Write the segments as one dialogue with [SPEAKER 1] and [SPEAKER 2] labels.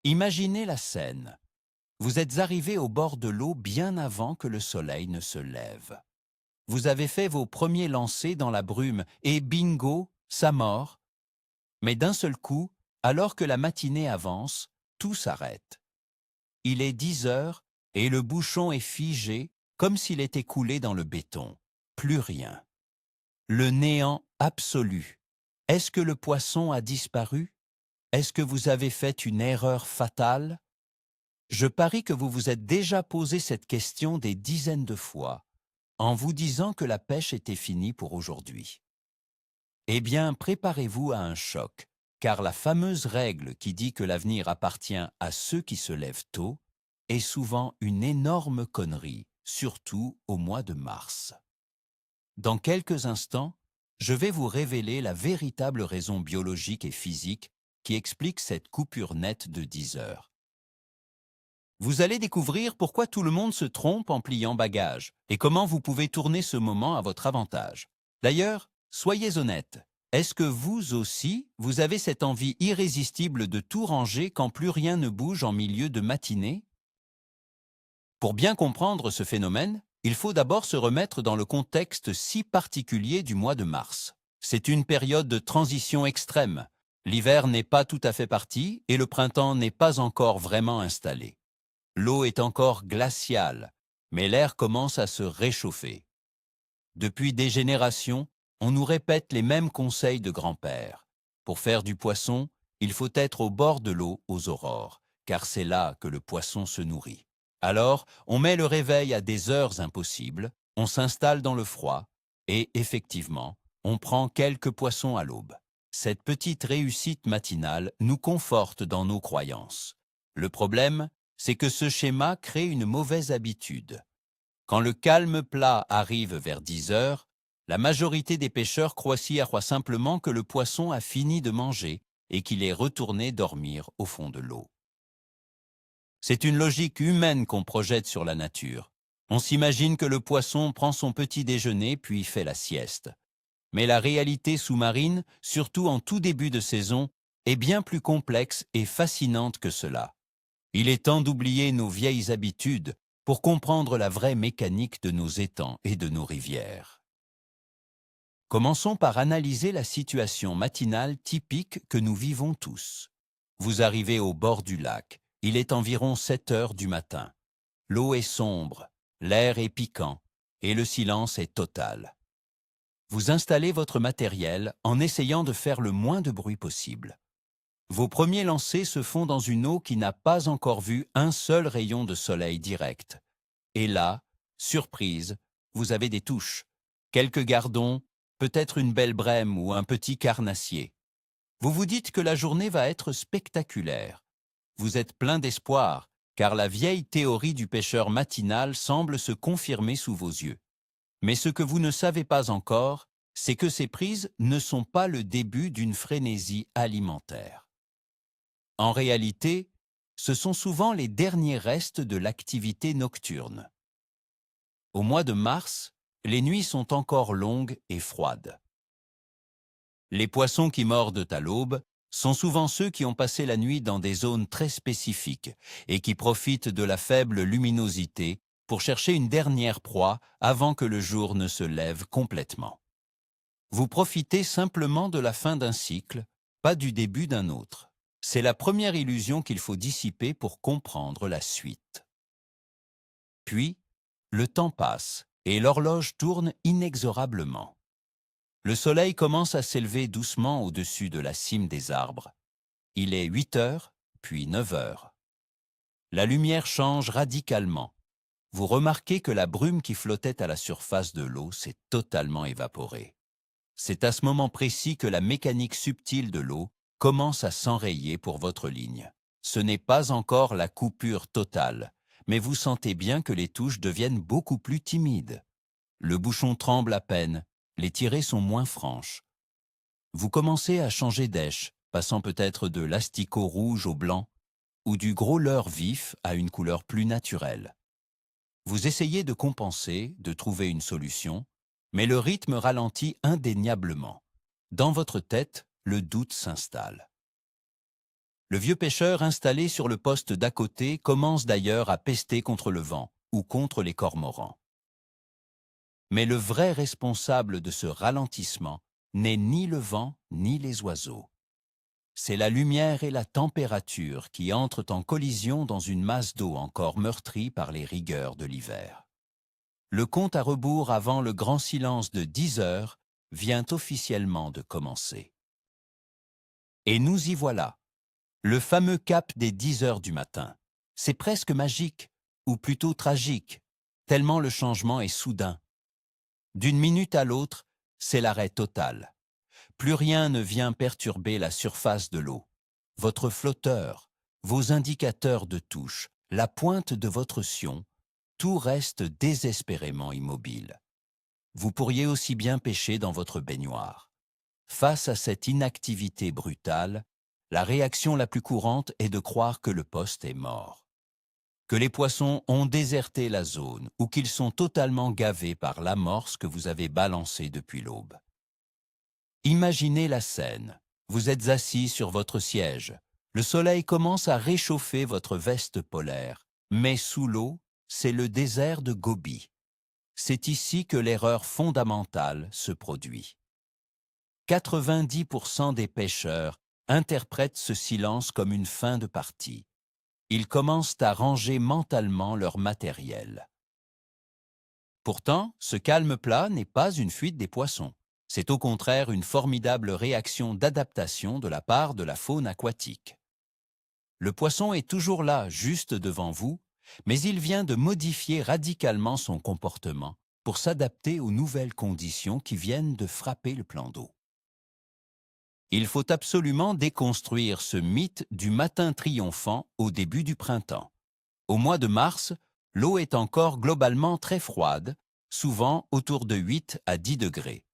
[SPEAKER 1] Imaginez la scène. Vous êtes arrivé au bord de l'eau bien avant que le soleil ne se lève. Vous avez fait vos premiers lancers dans la brume et bingo, ça mord. Mais d'un seul coup, alors que la matinée avance, tout s'arrête. Il est 10 heures et le bouchon est figé comme s'il était coulé dans le béton. Plus rien. Le néant absolu. Est-ce que le poisson a disparu? Est-ce que vous avez fait une erreur fatale? Je parie que vous vous êtes déjà posé cette question des dizaines de fois, en vous disant que la pêche était finie pour aujourd'hui. Eh bien, préparez-vous à un choc, car la fameuse règle qui dit que l'avenir appartient à ceux qui se lèvent tôt est souvent une énorme connerie, surtout au mois de mars. Dans quelques instants, je vais vous révéler la véritable raison biologique et physique qui explique cette coupure nette de 10 heures. Vous allez découvrir pourquoi tout le monde se trompe en pliant bagage et comment vous pouvez tourner ce moment à votre avantage. D'ailleurs, soyez honnête, est-ce que vous aussi, vous avez cette envie irrésistible de tout ranger quand plus rien ne bouge en milieu de matinée? Pour bien comprendre ce phénomène, il faut d'abord se remettre dans le contexte si particulier du mois de mars. C'est une période de transition extrême. L'hiver n'est pas tout à fait parti et le printemps n'est pas encore vraiment installé. L'eau est encore glaciale, mais l'air commence à se réchauffer. Depuis des générations, on nous répète les mêmes conseils de grand-père. Pour faire du poisson, il faut être au bord de l'eau aux aurores, car c'est là que le poisson se nourrit. Alors, on met le réveil à des heures impossibles, on s'installe dans le froid, et effectivement, on prend quelques poissons à l'aube. Cette petite réussite matinale nous conforte dans nos croyances. Le problème, c'est que ce schéma crée une mauvaise habitude. Quand le calme plat arrive vers 10 heures, la majorité des pêcheurs croient simplement que le poisson a fini de manger et qu'il est retourné dormir au fond de l'eau. C'est une logique humaine qu'on projette sur la nature. On s'imagine que le poisson prend son petit déjeuner puis fait la sieste. Mais la réalité sous-marine, surtout en tout début de saison, est bien plus complexe et fascinante que cela. Il est temps d'oublier nos vieilles habitudes pour comprendre la vraie mécanique de nos étangs et de nos rivières. Commençons par analyser la situation matinale typique que nous vivons tous. Vous arrivez au bord du lac. Il est environ 7 heures du matin. L'eau est sombre, l'air est piquant et le silence est total. Vous installez votre matériel en essayant de faire le moins de bruit possible. Vos premiers lancers se font dans une eau qui n'a pas encore vu un seul rayon de soleil direct. Et là, surprise, vous avez des touches. Quelques gardons, peut-être une belle brème ou un petit carnassier. Vous vous dites que la journée va être spectaculaire. Vous êtes plein d'espoir, car la vieille théorie du pêcheur matinal semble se confirmer sous vos yeux. Mais ce que vous ne savez pas encore, c'est que ces prises ne sont pas le début d'une frénésie alimentaire. En réalité, ce sont souvent les derniers restes de l'activité nocturne. Au mois de mars, les nuits sont encore longues et froides. Les poissons qui mordent à l'aube sont souvent ceux qui ont passé la nuit dans des zones très spécifiques et qui profitent de la faible luminosité pour chercher une dernière proie avant que le jour ne se lève complètement. Vous profitez simplement de la fin d'un cycle, pas du début d'un autre. C'est la première illusion qu'il faut dissiper pour comprendre la suite. Puis, le temps passe et l'horloge tourne inexorablement. Le soleil commence à s'élever doucement au-dessus de la cime des arbres. Il est 8 heures, puis 9 heures. La lumière change radicalement. Vous remarquez que la brume qui flottait à la surface de l'eau s'est totalement évaporée. C'est à ce moment précis que la mécanique subtile de l'eau commence à s'enrayer pour votre ligne. Ce n'est pas encore la coupure totale, mais vous sentez bien que les touches deviennent beaucoup plus timides. Le bouchon tremble à peine, les tirées sont moins franches. Vous commencez à changer d'èche, passant peut-être de l'asticot rouge au blanc ou du gros leurre vif à une couleur plus naturelle. Vous essayez de compenser, de trouver une solution, mais le rythme ralentit indéniablement. Dans votre tête, le doute s'installe. Le vieux pêcheur installé sur le poste d'à côté commence d'ailleurs à pester contre le vent ou contre les cormorans. Mais le vrai responsable de ce ralentissement n'est ni le vent ni les oiseaux. C'est la lumière et la température qui entrent en collision dans une masse d'eau encore meurtrie par les rigueurs de l'hiver. Le compte à rebours avant le grand silence de 10 heures vient officiellement de commencer. Et nous y voilà, le fameux cap des 10 heures du matin. C'est presque magique, ou plutôt tragique, tellement le changement est soudain. D'une minute à l'autre, c'est l'arrêt total. Plus rien ne vient perturber la surface de l'eau. Votre flotteur, vos indicateurs de touche, la pointe de votre sion, tout reste désespérément immobile. Vous pourriez aussi bien pêcher dans votre baignoire. Face à cette inactivité brutale, la réaction la plus courante est de croire que le poste est mort, que les poissons ont déserté la zone ou qu'ils sont totalement gavés par l'amorce que vous avez balancée depuis l'aube. Imaginez la scène. Vous êtes assis sur votre siège. Le soleil commence à réchauffer votre veste polaire, mais sous l'eau, c'est le désert de Gobi. C'est ici que l'erreur fondamentale se produit. 90% des pêcheurs interprètent ce silence comme une fin de partie. Ils commencent à ranger mentalement leur matériel. Pourtant, ce calme plat n'est pas une fuite des poissons. C'est au contraire une formidable réaction d'adaptation de la part de la faune aquatique. Le poisson est toujours là, juste devant vous, mais il vient de modifier radicalement son comportement pour s'adapter aux nouvelles conditions qui viennent de frapper le plan d'eau. Il faut absolument déconstruire ce mythe du matin triomphant au début du printemps. Au mois de mars, l'eau est encore globalement très froide, souvent autour de 8 à 10 degrés.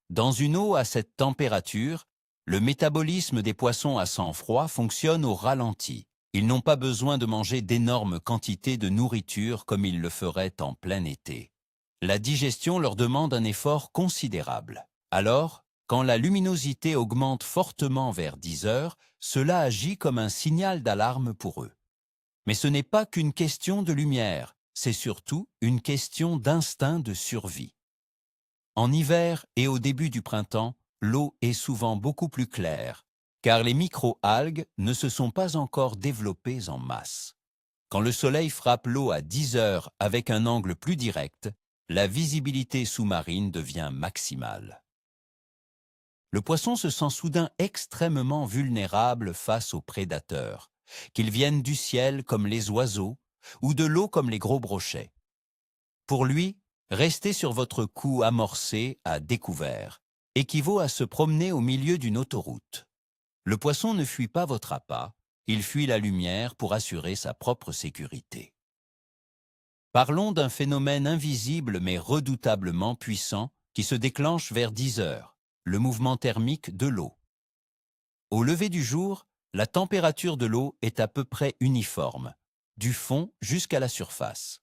[SPEAKER 1] Dans une eau à cette température, le métabolisme des poissons à sang froid fonctionne au ralenti. Ils n'ont pas besoin de manger d'énormes quantités de nourriture comme ils le feraient en plein été. La digestion leur demande un effort considérable. Alors, quand la luminosité augmente fortement vers 10 heures, cela agit comme un signal d'alarme pour eux. Mais ce n'est pas qu'une question de lumière, c'est surtout une question d'instinct de survie. En hiver et au début du printemps, l'eau est souvent beaucoup plus claire, car les micro-algues ne se sont pas encore développées en masse. Quand le soleil frappe l'eau à 10 heures avec un angle plus direct, la visibilité sous-marine devient maximale. Le poisson se sent soudain extrêmement vulnérable face aux prédateurs, qu'ils viennent du ciel comme les oiseaux ou de l'eau comme les gros brochets. Pour lui, rester sur votre cou amorcé à découvert équivaut à se promener au milieu d'une autoroute. Le poisson ne fuit pas votre appât, il fuit la lumière pour assurer sa propre sécurité. Parlons d'un phénomène invisible mais redoutablement puissant qui se déclenche vers 10 heures, le mouvement thermique de l'eau. Au lever du jour, la température de l'eau est à peu près uniforme, du fond jusqu'à la surface.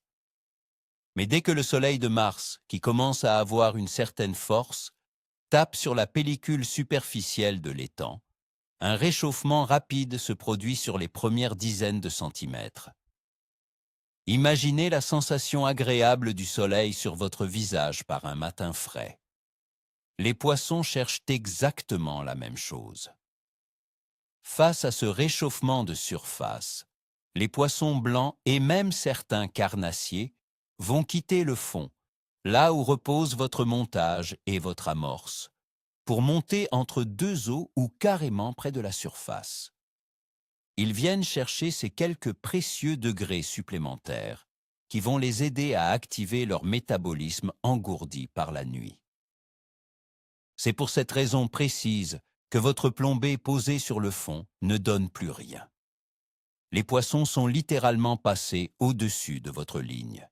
[SPEAKER 1] Mais dès que le soleil de Mars, qui commence à avoir une certaine force, tape sur la pellicule superficielle de l'étang, un réchauffement rapide se produit sur les premières dizaines de centimètres. Imaginez la sensation agréable du soleil sur votre visage par un matin frais. Les poissons cherchent exactement la même chose. Face à ce réchauffement de surface, les poissons blancs et même certains carnassiers vont quitter le fond, là où repose votre montage et votre amorce, pour monter entre deux eaux ou carrément près de la surface. Ils viennent chercher ces quelques précieux degrés supplémentaires qui vont les aider à activer leur métabolisme engourdi par la nuit. C'est pour cette raison précise que votre plombée posée sur le fond ne donne plus rien. Les poissons sont littéralement passés au-dessus de votre ligne.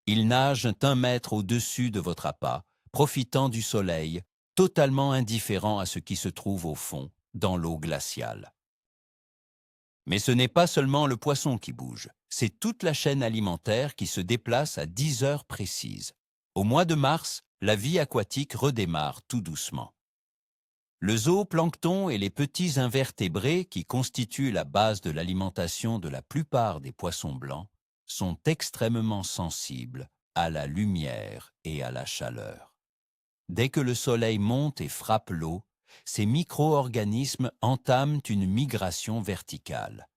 [SPEAKER 1] Ils nagent 1 mètre au-dessus de votre appât, profitant du soleil, totalement indifférents à ce qui se trouve au fond, dans l'eau glaciale. Mais ce n'est pas seulement le poisson qui bouge, c'est toute la chaîne alimentaire qui se déplace à 10 heures précises. Au mois de mars, la vie aquatique redémarre tout doucement. Le zooplancton et les petits invertébrés qui constituent la base de l'alimentation de la plupart des poissons blancs sont extrêmement sensibles à la lumière et à la chaleur. Dès que le soleil monte et frappe l'eau, ces micro-organismes entament une migration verticale.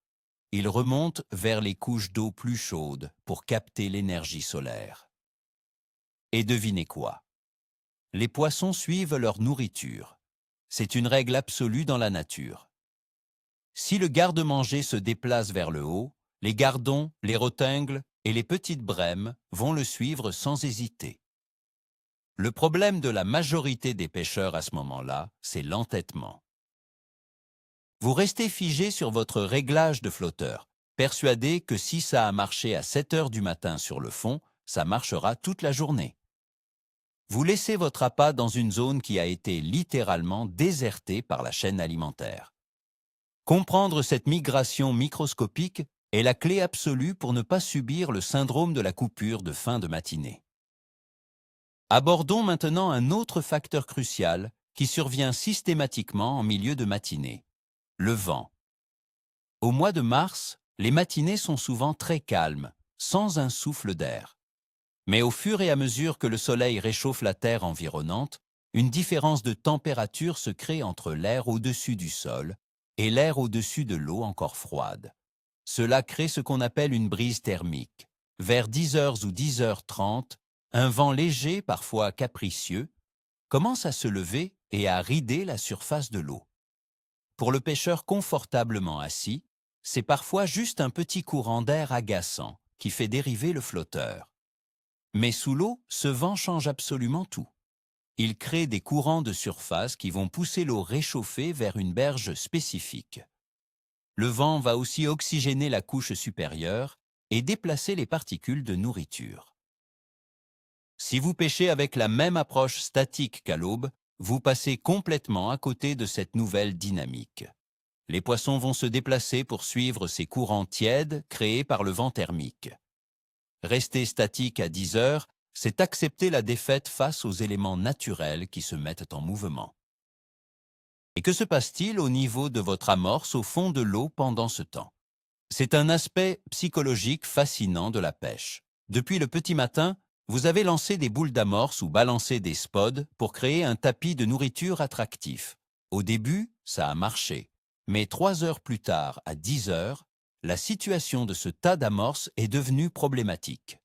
[SPEAKER 1] Ils remontent vers les couches d'eau plus chaudes pour capter l'énergie solaire. Et devinez quoi? Les poissons suivent leur nourriture. C'est une règle absolue dans la nature. Si le garde-manger se déplace vers le haut, les gardons, les rotingles et les petites brèmes vont le suivre sans hésiter. Le problème de la majorité des pêcheurs à ce moment-là, c'est l'entêtement. Vous restez figé sur votre réglage de flotteur, persuadé que si ça a marché à 7 heures du matin sur le fond, ça marchera toute la journée. Vous laissez votre appât dans une zone qui a été littéralement désertée par la chaîne alimentaire. Comprendre cette migration microscopique est la clé absolue pour ne pas subir le syndrome de la coupure de fin de matinée. Abordons maintenant un autre facteur crucial qui survient systématiquement en milieu de matinée, le vent. Au mois de mars, les matinées sont souvent très calmes, sans un souffle d'air. Mais au fur et à mesure que le soleil réchauffe la terre environnante, une différence de température se crée entre l'air au-dessus du sol et l'air au-dessus de l'eau encore froide. Cela crée ce qu'on appelle une brise thermique. Vers 10h ou 10h30, un vent léger, parfois capricieux, commence à se lever et à rider la surface de l'eau. Pour le pêcheur confortablement assis, c'est parfois juste un petit courant d'air agaçant qui fait dériver le flotteur. Mais sous l'eau, ce vent change absolument tout. Il crée des courants de surface qui vont pousser l'eau réchauffée vers une berge spécifique. Le vent va aussi oxygéner la couche supérieure et déplacer les particules de nourriture. Si vous pêchez avec la même approche statique qu'à l'aube, vous passez complètement à côté de cette nouvelle dynamique. Les poissons vont se déplacer pour suivre ces courants tièdes créés par le vent thermique. Rester statique à 10 heures, c'est accepter la défaite face aux éléments naturels qui se mettent en mouvement. Et que se passe-t-il au niveau de votre amorce au fond de l'eau pendant ce temps? C'est un aspect psychologique fascinant de la pêche. Depuis le petit matin, vous avez lancé des boules d'amorce ou balancé des spods pour créer un tapis de nourriture attractif. Au début, ça a marché. Mais 3 heures plus tard, à 10 heures, la situation de ce tas d'amorces est devenue problématique.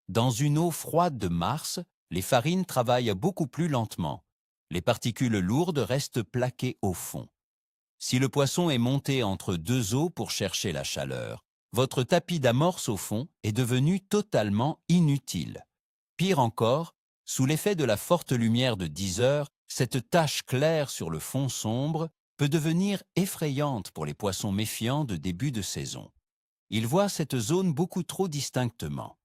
[SPEAKER 1] Dans une eau froide de Mars, les farines travaillent beaucoup plus lentement. Les particules lourdes restent plaquées au fond. Si le poisson est monté entre deux eaux pour chercher la chaleur, votre tapis d'amorce au fond est devenu totalement inutile. Pire encore, sous l'effet de la forte lumière de 10 heures, cette tache claire sur le fond sombre peut devenir effrayante pour les poissons méfiants de début de saison. Ils voient cette zone beaucoup trop distinctement.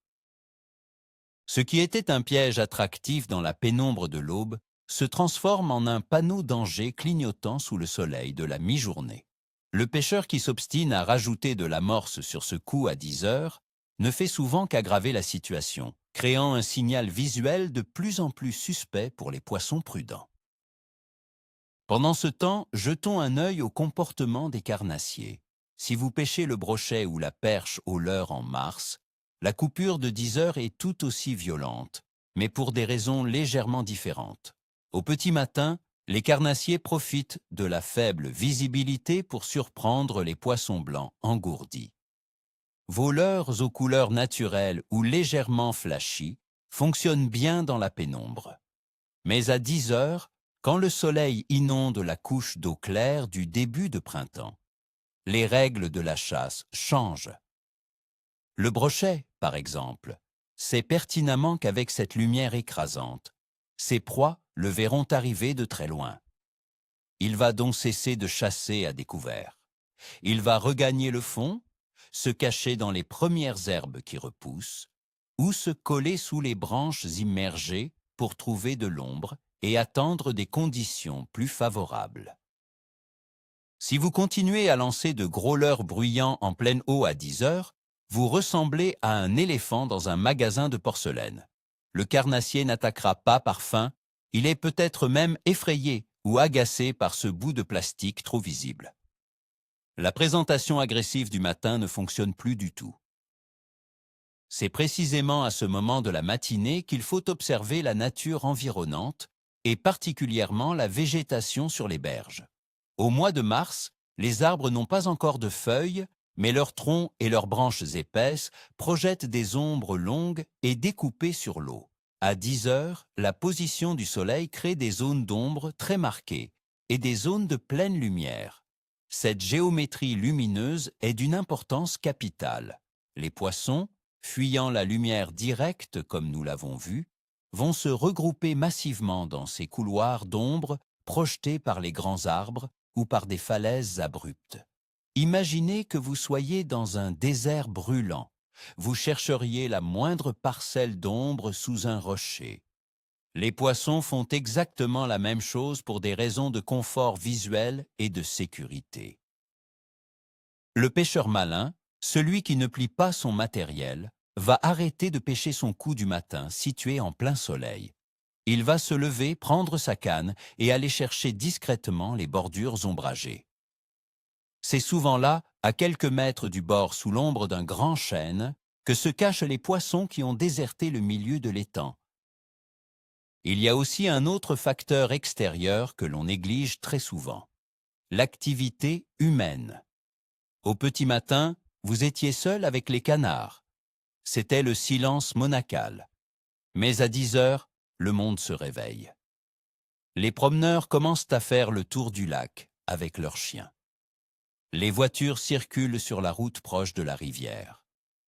[SPEAKER 1] Ce qui était un piège attractif dans la pénombre de l'aube se transforme en un panneau danger clignotant sous le soleil de la mi-journée. Le pêcheur qui s'obstine à rajouter de l'amorce sur ce coup à 10 heures ne fait souvent qu'aggraver la situation, créant un signal visuel de plus en plus suspect pour les poissons prudents. Pendant ce temps, jetons un œil au comportement des carnassiers. Si vous pêchez le brochet ou la perche au leurre en mars, la coupure de 10 heures est tout aussi violente, mais pour des raisons légèrement différentes. Au petit matin, les carnassiers profitent de la faible visibilité pour surprendre les poissons blancs engourdis. Vos leurres aux couleurs naturelles ou légèrement flashy fonctionnent bien dans la pénombre. Mais à 10 heures, quand le soleil inonde la couche d'eau claire du début de printemps, les règles de la chasse changent. Le brochet, par exemple, sait pertinemment qu'avec cette lumière écrasante, ses proies le verront arriver de très loin. Il va donc cesser de chasser à découvert. Il va regagner le fond, se cacher dans les premières herbes qui repoussent, ou se coller sous les branches immergées pour trouver de l'ombre et attendre des conditions plus favorables. Si vous continuez à lancer de gros leurres bruyants en pleine eau à 10 heures, vous ressemblez à un éléphant dans un magasin de porcelaine. Le carnassier n'attaquera pas par faim, il est peut-être même effrayé ou agacés par ce bout de plastique trop visible. La présentation agressive du matin ne fonctionne plus du tout. C'est précisément à ce moment de la matinée qu'il faut observer la nature environnante et particulièrement la végétation sur les berges. Au mois de mars, les arbres n'ont pas encore de feuilles, mais leurs troncs et leurs branches épaisses projettent des ombres longues et découpées sur l'eau. À 10 heures, la position du soleil crée des zones d'ombre très marquées et des zones de pleine lumière. Cette géométrie lumineuse est d'une importance capitale. Les poissons, fuyant la lumière directe comme nous l'avons vu, vont se regrouper massivement dans ces couloirs d'ombre projetés par les grands arbres ou par des falaises abruptes. Imaginez que vous soyez dans un désert brûlant. Vous chercheriez la moindre parcelle d'ombre sous un rocher. Les poissons font exactement la même chose pour des raisons de confort visuel et de sécurité. Le pêcheur malin, celui qui ne plie pas son matériel, va arrêter de pêcher son coup du matin situé en plein soleil. Il va se lever, prendre sa canne et aller chercher discrètement les bordures ombragées. C'est souvent là, à quelques mètres du bord sous l'ombre d'un grand chêne, que se cachent les poissons qui ont déserté le milieu de l'étang. Il y a aussi un autre facteur extérieur que l'on néglige très souvent, l'activité humaine. Au petit matin, vous étiez seul avec les canards. C'était le silence monacal. Mais à 10 heures, le monde se réveille. Les promeneurs commencent à faire le tour du lac avec leurs chiens. Les voitures circulent sur la route proche de la rivière.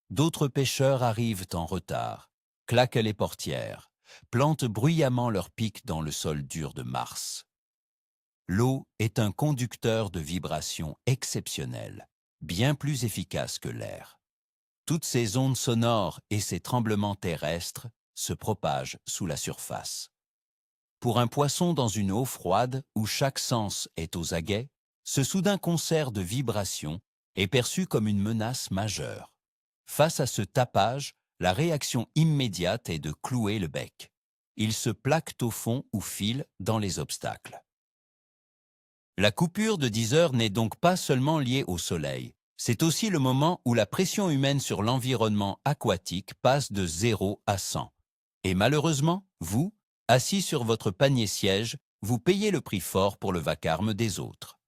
[SPEAKER 1] D'autres pêcheurs arrivent en retard, claquent les portières, plantent bruyamment leurs pics dans le sol dur de mars. L'eau est un conducteur de vibrations exceptionnelles, bien plus efficace que l'air. Toutes ces ondes sonores et ces tremblements terrestres se propagent sous la surface. Pour un poisson dans une eau froide où chaque sens est aux aguets, ce soudain concert de vibrations est perçu comme une menace majeure. Face à ce tapage, la réaction immédiate est de clouer le bec. Il se plaque au fond ou file dans les obstacles. La coupure de 10 heures n'est donc pas seulement liée au soleil. C'est aussi le moment où la pression humaine sur l'environnement aquatique passe de 0 à 100. Et malheureusement, vous, assis sur votre panier-siège, vous payez le prix fort pour le vacarme des autres.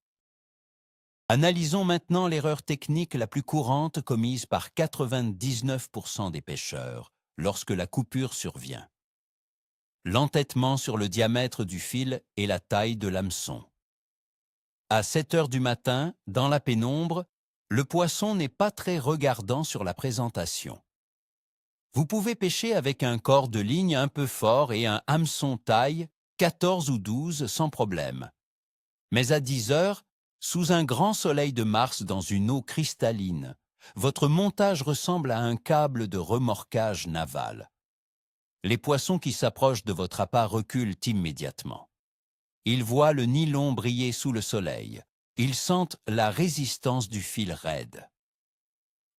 [SPEAKER 1] Analysons maintenant l'erreur technique la plus courante commise par 99% des pêcheurs lorsque la coupure survient. L'entêtement sur le diamètre du fil et la taille de l'hameçon. À 7 heures du matin, dans la pénombre, le poisson n'est pas très regardant sur la présentation. Vous pouvez pêcher avec un corps de ligne un peu fort et un hameçon taille 14 ou 12 sans problème. Mais à 10 heures, sous un grand soleil de mars dans une eau cristalline, votre montage ressemble à un câble de remorquage naval. Les poissons qui s'approchent de votre appât reculent immédiatement. Ils voient le nylon briller sous le soleil. Ils sentent la résistance du fil raide.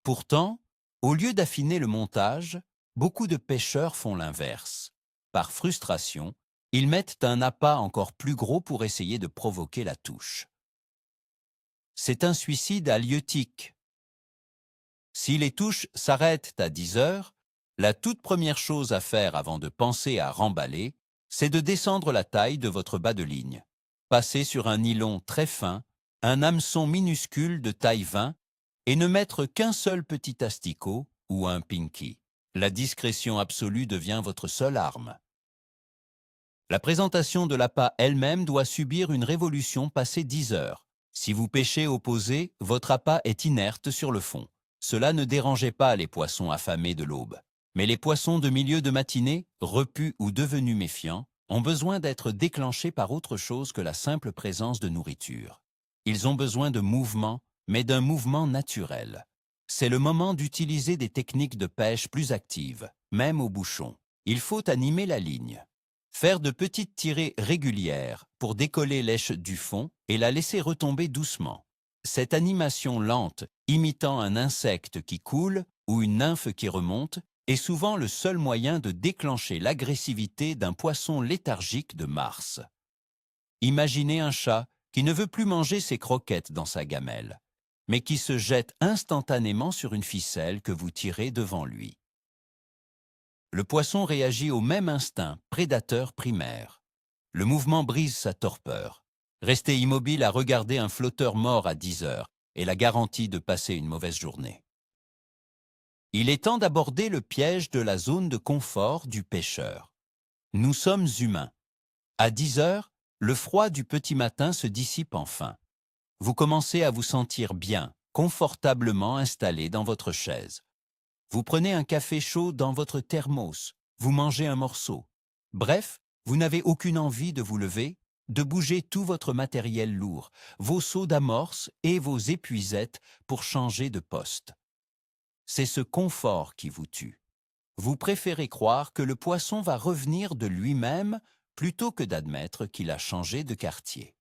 [SPEAKER 1] Pourtant, au lieu d'affiner le montage, beaucoup de pêcheurs font l'inverse. Par frustration, ils mettent un appât encore plus gros pour essayer de provoquer la touche. C'est un suicide halieutique. Si les touches s'arrêtent à 10 heures, la toute première chose à faire avant de penser à remballer, c'est de descendre la taille de votre bas de ligne. Passer sur un nylon très fin, un hameçon minuscule de taille 20 et ne mettre qu'un seul petit asticot ou un pinky. La discrétion absolue devient votre seule arme. La présentation de l'appât elle-même doit subir une révolution passé 10 heures. Si vous pêchez au posé, votre appât est inerte sur le fond. Cela ne dérangeait pas les poissons affamés de l'aube. Mais les poissons de milieu de matinée, repus ou devenus méfiants, ont besoin d'être déclenchés par autre chose que la simple présence de nourriture. Ils ont besoin de mouvement, mais d'un mouvement naturel. C'est le moment d'utiliser des techniques de pêche plus actives, même au bouchon. Il faut animer la ligne. Faire de petites tirées régulières pour décoller l'èche du fond et la laisser retomber doucement. Cette animation lente, imitant un insecte qui coule ou une nymphe qui remonte, est souvent le seul moyen de déclencher l'agressivité d'un poisson léthargique de mars. Imaginez un chat qui ne veut plus manger ses croquettes dans sa gamelle, mais qui se jette instantanément sur une ficelle que vous tirez devant lui. Le poisson réagit au même instinct prédateur primaire. Le mouvement brise sa torpeur. Rester immobile à regarder un flotteur mort à 10 heures est la garantie de passer une mauvaise journée. Il est temps d'aborder le piège de la zone de confort du pêcheur. Nous sommes humains. À 10 heures, le froid du petit matin se dissipe enfin. Vous commencez à vous sentir bien, confortablement installé dans votre chaise. Vous prenez un café chaud dans votre thermos, vous mangez un morceau. Bref, vous n'avez aucune envie de vous lever, de bouger tout votre matériel lourd, vos seaux d'amorce et vos épuisettes pour changer de poste. C'est ce confort qui vous tue. Vous préférez croire que le poisson va revenir de lui-même plutôt que d'admettre qu'il a changé de quartier.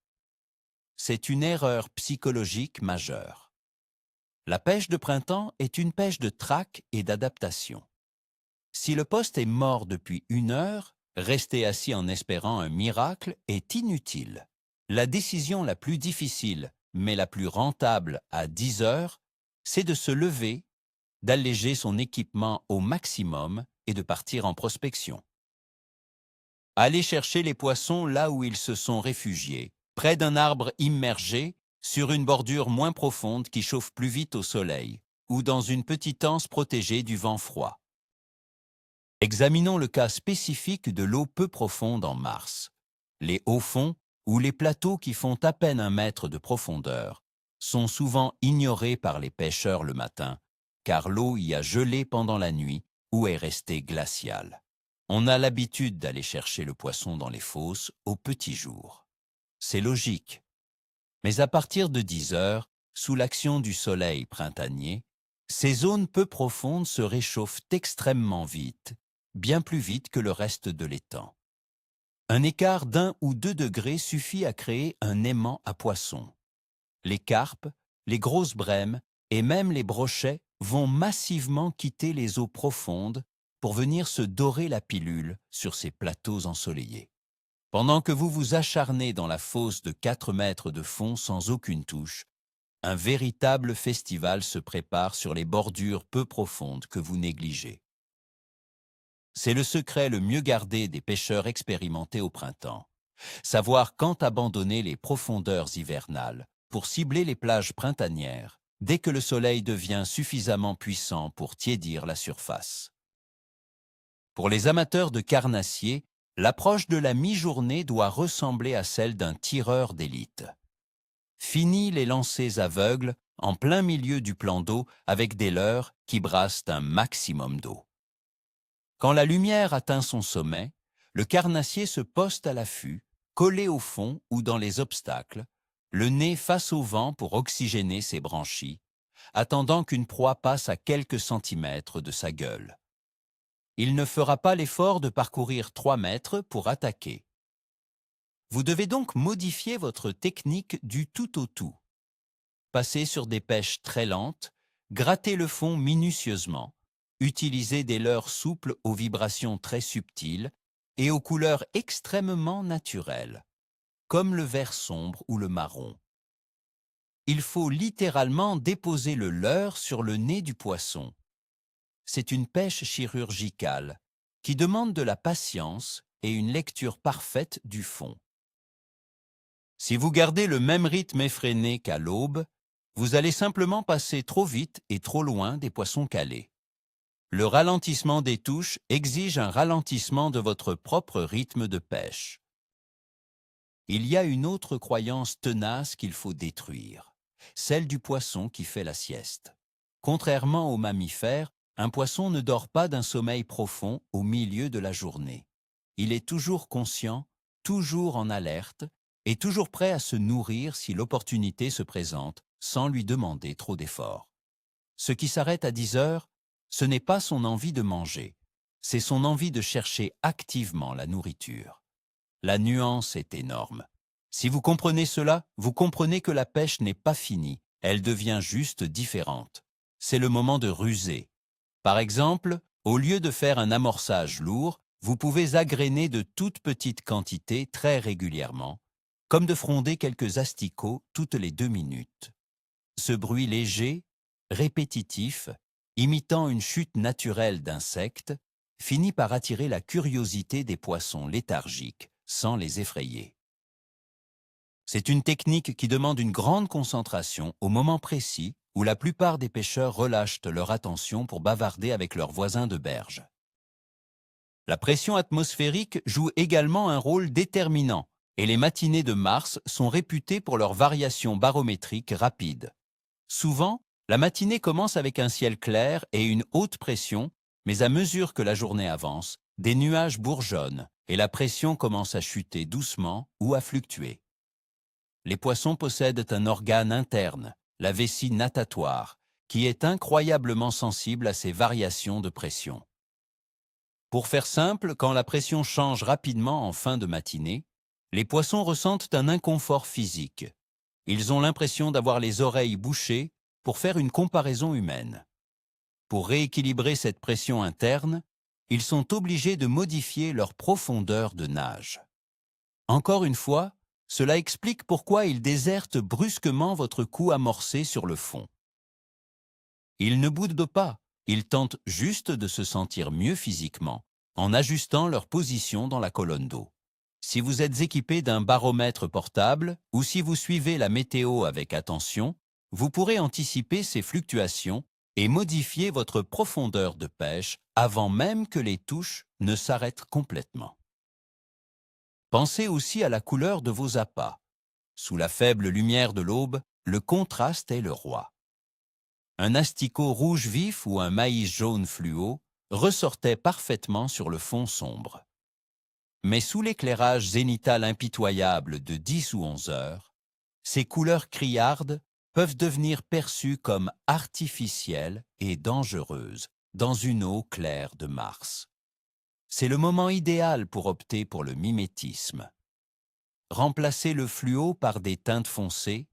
[SPEAKER 1] C'est une erreur psychologique majeure. La pêche de printemps est une pêche de traque et d'adaptation. Si le poste est mort depuis 1 heure, rester assis en espérant un miracle est inutile. La décision la plus difficile, mais la plus rentable à 10 heures, c'est de se lever, d'alléger son équipement au maximum et de partir en prospection. Allez chercher les poissons là où ils se sont réfugiés, près d'un arbre immergé, sur une bordure moins profonde qui chauffe plus vite au soleil, ou dans une petite anse protégée du vent froid. Examinons le cas spécifique de l'eau peu profonde en mars. Les hauts fonds, ou les plateaux qui font à peine 1 mètre de profondeur, sont souvent ignorés par les pêcheurs le matin, car l'eau y a gelé pendant la nuit ou est restée glaciale. On a l'habitude d'aller chercher le poisson dans les fosses au petit jour. C'est logique. Mais à partir de 10 heures, sous l'action du soleil printanier, ces zones peu profondes se réchauffent extrêmement vite, bien plus vite que le reste de l'étang. Un écart d'1 ou 2 degrés suffit à créer un aimant à poissons. Les carpes, les grosses brèmes et même les brochets vont massivement quitter les eaux profondes pour venir se dorer la pilule sur ces plateaux ensoleillés. Pendant que vous vous acharnez dans la fosse de 4 mètres de fond sans aucune touche, un véritable festival se prépare sur les bordures peu profondes que vous négligez. C'est le secret le mieux gardé des pêcheurs expérimentés au printemps. Savoir quand abandonner les profondeurs hivernales pour cibler les plages printanières dès que le soleil devient suffisamment puissant pour tiédir la surface. Pour les amateurs de carnassiers, l'approche de la mi-journée doit ressembler à celle d'un tireur d'élite. Fini les lancers aveugles en plein milieu du plan d'eau avec des leurres qui brassent un maximum d'eau. Quand la lumière atteint son sommet, le carnassier se poste à l'affût, collé au fond ou dans les obstacles, le nez face au vent pour oxygéner ses branchies, attendant qu'une proie passe à quelques centimètres de sa gueule. Il ne fera pas l'effort de parcourir 3 mètres pour attaquer. Vous devez donc modifier votre technique du tout au tout. Passer sur des pêches très lentes, gratter le fond minutieusement, utiliser des leurres souples aux vibrations très subtiles et aux couleurs extrêmement naturelles, comme le vert sombre ou le marron. Il faut littéralement déposer le leurre sur le nez du poisson. C'est une pêche chirurgicale qui demande de la patience et une lecture parfaite du fond. Si vous gardez le même rythme effréné qu'à l'aube, vous allez simplement passer trop vite et trop loin des poissons calés. Le ralentissement des touches exige un ralentissement de votre propre rythme de pêche. Il y a une autre croyance tenace qu'il faut détruire, celle du poisson qui fait la sieste. Contrairement aux mammifères, un poisson ne dort pas d'un sommeil profond au milieu de la journée. Il est toujours conscient, toujours en alerte et toujours prêt à se nourrir si l'opportunité se présente sans lui demander trop d'efforts. Ce qui s'arrête à 10 heures, ce n'est pas son envie de manger, c'est son envie de chercher activement la nourriture. La nuance est énorme. Si vous comprenez cela, vous comprenez que la pêche n'est pas finie, elle devient juste différente. C'est le moment de ruser. Par exemple, au lieu de faire un amorçage lourd, vous pouvez agréner de toutes petites quantités très régulièrement, comme de fronder quelques asticots toutes les 2 minutes. Ce bruit léger, répétitif, imitant une chute naturelle d'insectes, finit par attirer la curiosité des poissons léthargiques, sans les effrayer. C'est une technique qui demande une grande concentration au moment précis où la plupart des pêcheurs relâchent leur attention pour bavarder avec leurs voisins de berge. La pression atmosphérique joue également un rôle déterminant et les matinées de mars sont réputées pour leurs variations barométriques rapides. Souvent, la matinée commence avec un ciel clair et une haute pression, mais à mesure que la journée avance, des nuages bourgeonnent et la pression commence à chuter doucement ou à fluctuer. Les poissons possèdent un organe interne, la vessie natatoire, qui est incroyablement sensible à ces variations de pression. Pour faire simple, quand la pression change rapidement en fin de matinée, les poissons ressentent un inconfort physique. Ils ont l'impression d'avoir les oreilles bouchées pour faire une comparaison humaine. Pour rééquilibrer cette pression interne, ils sont obligés de modifier leur profondeur de nage. Encore une fois, cela explique pourquoi ils désertent brusquement votre coup amorcé sur le fond. Ils ne boudent pas, ils tentent juste de se sentir mieux physiquement, en ajustant leur position dans la colonne d'eau. Si vous êtes équipé d'un baromètre portable ou si vous suivez la météo avec attention, vous pourrez anticiper ces fluctuations et modifier votre profondeur de pêche avant même que les touches ne s'arrêtent complètement. Pensez aussi à la couleur de vos appâts. Sous la faible lumière de l'aube, le contraste est le roi. Un asticot rouge vif ou un maïs jaune fluo ressortait parfaitement sur le fond sombre. Mais sous l'éclairage zénital impitoyable de 10 ou 11 heures, ces couleurs criardes peuvent devenir perçues comme artificielles et dangereuses dans une eau claire de mars. C'est le moment idéal pour opter pour le mimétisme. Remplacez le fluo par des teintes foncées,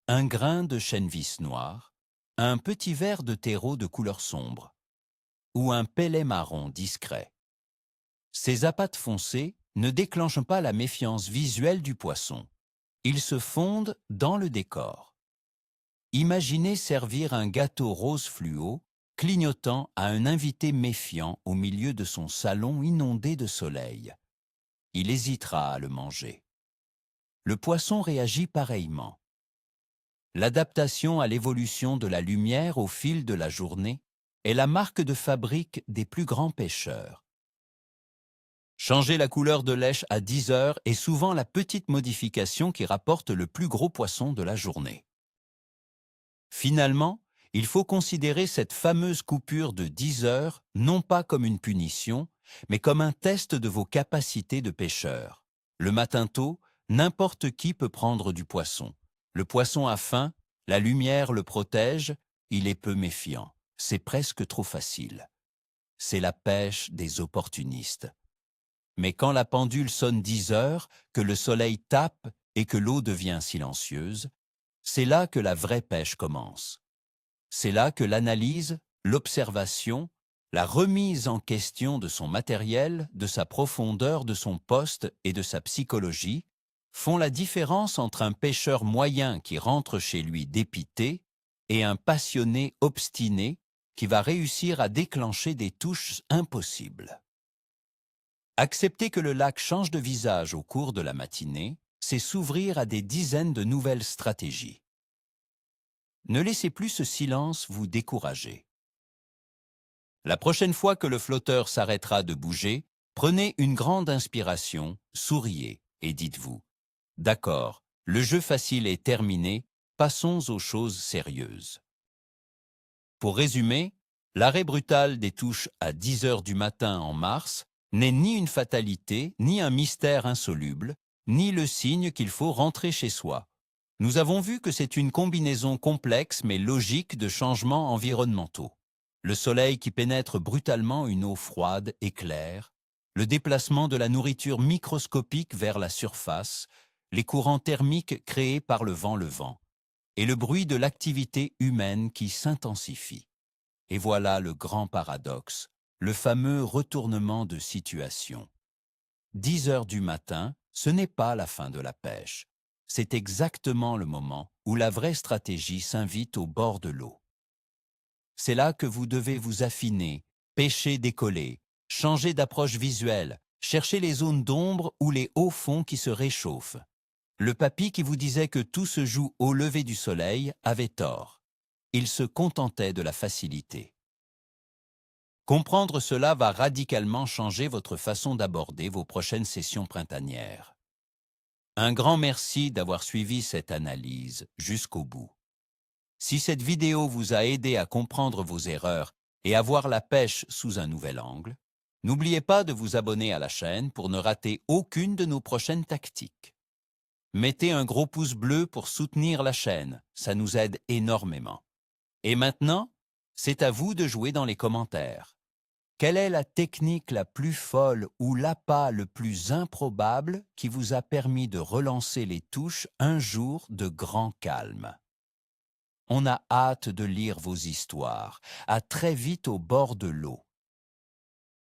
[SPEAKER 1] un grain de chènevis noir, un petit verre de terreau de couleur sombre ou un pellet marron discret. Ces apâtes foncées ne déclenchent pas la méfiance visuelle du poisson. Ils se fondent dans le décor. Imaginez servir un gâteau rose fluo clignotant à un invité méfiant au milieu de son salon inondé de soleil. Il hésitera à le manger. Le poisson réagit pareillement. L'adaptation à l'évolution de la lumière au fil de la journée est la marque de fabrique des plus grands pêcheurs. Changer la couleur de lèche à 10 heures est souvent la petite modification qui rapporte le plus gros poisson de la journée. Finalement, il faut considérer cette fameuse coupure de 10 heures non pas comme une punition, mais comme un test de vos capacités de pêcheur. Le matin tôt, n'importe qui peut prendre du poisson. Le poisson a faim, la lumière le protège, il est peu méfiant. C'est presque trop facile. C'est la pêche des opportunistes. Mais quand la pendule sonne 10 heures, que le soleil tape et que l'eau devient silencieuse, c'est là que la vraie pêche commence. C'est là que l'analyse, l'observation, la remise en question de son matériel, de sa profondeur, de son poste et de sa psychologie font la différence entre un pêcheur moyen qui rentre chez lui dépité et un passionné obstiné qui va réussir à déclencher des touches impossibles. Accepter que le lac change de visage au cours de la matinée, c'est s'ouvrir à des dizaines de nouvelles stratégies. Ne laissez plus ce silence vous décourager. La prochaine fois que le flotteur s'arrêtera de bouger, prenez une grande inspiration, souriez et dites-vous « D'accord, le jeu facile est terminé, passons aux choses sérieuses. » Pour résumer, l'arrêt brutal des touches à 10 heures du matin en mars n'est ni une fatalité, ni un mystère insoluble, ni le signe qu'il faut rentrer chez soi. Nous avons vu que c'est une combinaison complexe mais logique de changements environnementaux. Le soleil qui pénètre brutalement une eau froide et claire, le déplacement de la nourriture microscopique vers la surface, les courants thermiques créés par le vent, et le bruit de l'activité humaine qui s'intensifie. Et voilà le grand paradoxe, le fameux retournement de situation. 10 heures du matin, ce n'est pas la fin de la pêche. c'est exactement le moment où la vraie stratégie s'invite au bord de l'eau. C'est là que vous devez vous affiner, pêcher décoller, changer d'approche visuelle, chercher les zones d'ombre ou les hauts fonds qui se réchauffent. Le papy qui vous disait que tout se joue au lever du soleil avait tort. Il se contentait de la facilité. Comprendre cela va radicalement changer votre façon d'aborder vos prochaines sessions printanières. Un grand merci d'avoir suivi cette analyse jusqu'au bout. Si cette vidéo vous a aidé à comprendre vos erreurs et à voir la pêche sous un nouvel angle, n'oubliez pas de vous abonner à la chaîne pour ne rater aucune de nos prochaines tactiques. Mettez un gros pouce bleu pour soutenir la chaîne, ça nous aide énormément. Et maintenant, c'est à vous de jouer dans les commentaires. Quelle est la technique la plus folle ou l'appât le plus improbable qui vous a permis de relancer les touches un jour de grand calme? On a hâte de lire vos histoires. À très vite au bord de l'eau.